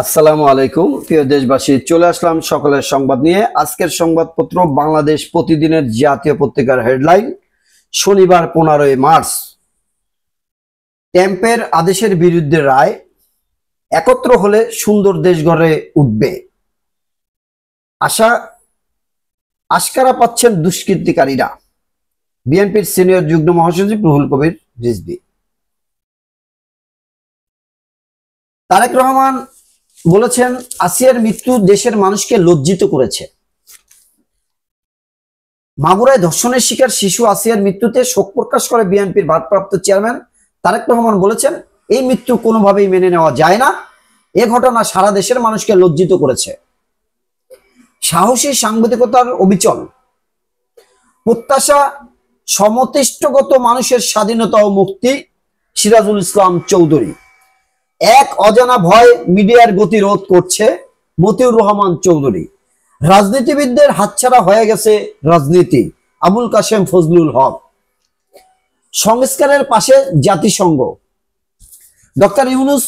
আসসালামু আলাইকুম প্রিয় দেশবাসী, চলে আসলাম সকলের সংবাদ নিয়ে। আজকের সংবাদপত্র বাংলাদেশ প্রতিদিনের জাতীয় পত্রিকার হেডলাইন। শনিবার 15 মার্চ, ট্রাম্পের আদেশের বিরুদ্ধে রায়, একত্র হলে সুন্দর দেশ গড়ে উঠবে, আশকারা পাচ্ছেন দুষ্কৃতিকারীরা। বিএনপির সিনিয়র যুগ্ম মহাসচিব রুহুল কবির রিজভী। তারেক রহমান বলেছেন, আসিয়ার মৃত্যু দেশের মানুষকে লজ্জিত করেছে। মাগুরায় ধর্ষণের শিকার শিশু আসিয়ার মৃত্যুতে শোক প্রকাশ করে বিএনপির ভারপ্রাপ্ত চেয়ারম্যান তারেক রহমান বলেছেন, এই মৃত্যু কোনোভাবেই মেনে নেওয়া যায় না। এ ঘটনা সারা দেশের মানুষকে লজ্জিত করেছে। সাহসী সাংবাদিকতার অবিচল প্রত্যাশা, সমতিষ্ঠগত মানুষের স্বাধীনতা ও মুক্তি। সিরাজুল ইসলাম চৌধুরী। এক অজানা ভয় মিডিয়ার গতিরোধ করছে। মতিউর রহমান চৌধুরী। রাজনীতিবিদদের হাতছাড়া হয়ে গেছে রাজনীতি। আবুল কাশেম ফজলুল হক। সংস্কারের পাশে জাতিসংঘ। ডক্টর ইউনুস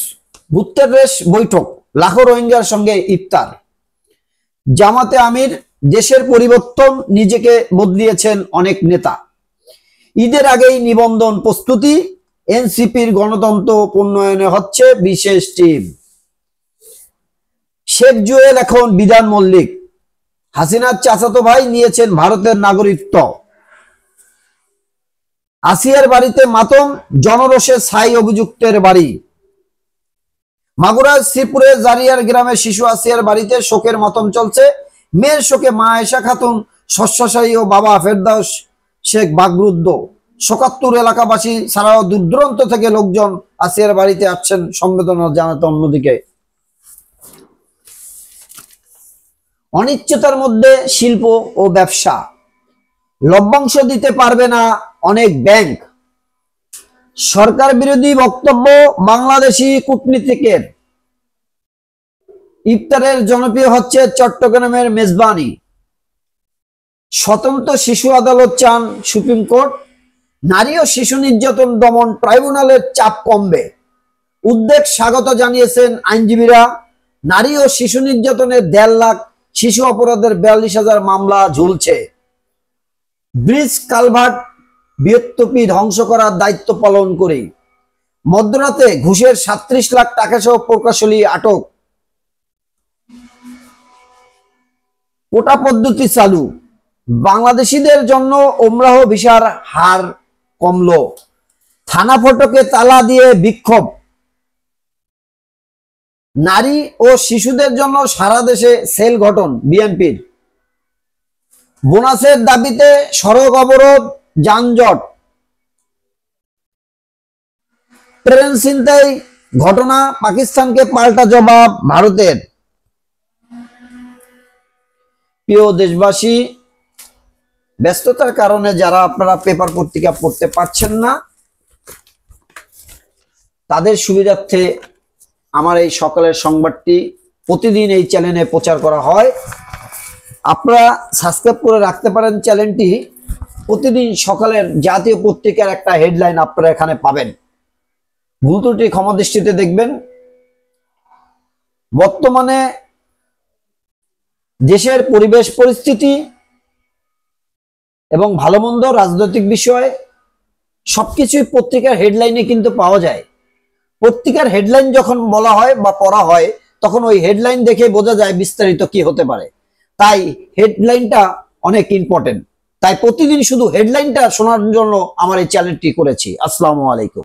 গুত্তেরেস বৈঠক, লাখো রোহিঙ্গার সঙ্গে ইফতার। জামাতে আমির, দেশের পরিবর্তন, নিজেকে বদলিয়েছেন অনেক নেতা। ঈদের আগেই নিবন্ধন প্রস্তুতি। এনসিপির গণতন্ত্র উন্নয়নে হচ্ছে বিশেষ টিম। শেখ জুয়েল এখন বিধান মল্লিক। হাসিনার চাচাতো ভাই নিয়েছেন ভারতের নাগরিকত্ব। আসিয়ার বাড়িতে মাতম, জনরোষে ছাই অভিযুক্তের বাড়ি। মাগুরার শ্রীপুরে জারিয়ার গ্রামে শিশু আসিয়ার বাড়িতে শোকের মাতম চলছে। মেয়ের শোকে মা আয়েশা খাতুন শস্যশায়ী ও বাবা ফেরদাউস শেখ বাগরুদ্ধ। শোকাতুর এলাকাবাসী ছাড়াও দূর দূরান্ত থেকে লোকজন আসিয়ার বাড়িতে আসছেন সমবেদনা জানাতে। অন্যদিকে অনিশ্চয়তার মধ্যে শিল্প ও ব্যবসা, লভ্যাংশ দিতে পারবে না অনেক ব্যাংক। সরকার বিরোধী বক্তব্য বাংলাদেশি কূটনীতিকের। ইফতারের জনপ্রিয় হচ্ছে চট্টগ্রামের মেজবানি। স্বতন্ত্র শিশু আদালত চান সুপ্রিম কোর্ট। নারী ও শিশু নির্যাতন দমন ট্রাইব্যুনালের চাপ কমবে, উদ্বেগ স্বাগত জানিয়েছেন আইনজীবীরা। নারী ও শিশু নির্যাতনের 1.5 লাখ, শিশু অপরাধের 42,000 মামলা ঝুলছে। ব্রিজ কালভার্ট বৃহত্তপি ধ্বংস করার দায়িত্ব পালন করে মধ্যরাতে ঘুষের 37 লাখ টাকা সহ প্রকৌশলী আটক। কোটা পদ্ধতি চালু, বাংলাদেশিদের জন্য ওমরাহ ভিসার হার কমলো। থানা ফটকে তালা দিয়ে বিক্ষোভ। নারী ও শিশুদের জন্য সারা দেশে সেল গঠন বিএনপির। বোনাসের দাবিতে সড়ক অবরোধ, যানজট। ট্রেন ছিনতাই ঘটনা, পাকিস্তানকে পাল্টা জবাব ভারতের। প্রিয় দেশবাসী, ব্যস্ততার কারণে যারা আপনারা পেপার পত্রিকা পড়তে পারছেন না, তাদের সুবিধার্থে আমার এই সকালের সংবাদটি প্রতিদিন এই চ্যানেলে প্রচার করা হয়। আপনারা সাবস্ক্রাইব করে রাখতে পারেন চ্যানেলটি। প্রতিদিন সকালের জাতীয় পত্রিকার একটা হেডলাইন আপনারা এখানে পাবেন। ভুল ত্রুটি ক্ষমা দৃষ্টিতে দেখবেন। বর্তমানে দেশের পরিবেশ পরিস্থিতি এবং ভালো মন্দ রাজনৈতিক বিষয় সবকিছুই পত্রিকার হেডলাইনে কিন্তু পাওয়া যায়। পত্রিকার হেডলাইন যখন বলা হয় বা পড়া হয়, তখন ওই হেডলাইন দেখে বোঝা যায় বিস্তারিত কি হতে পারে। তাই হেডলাইনটা অনেক ইম্পর্টেন্ট। তাই প্রতিদিন শুধু হেডলাইনটা শোনার জন্য আমার এই চ্যানেলটি করেছি। আসসালামু আলাইকুম।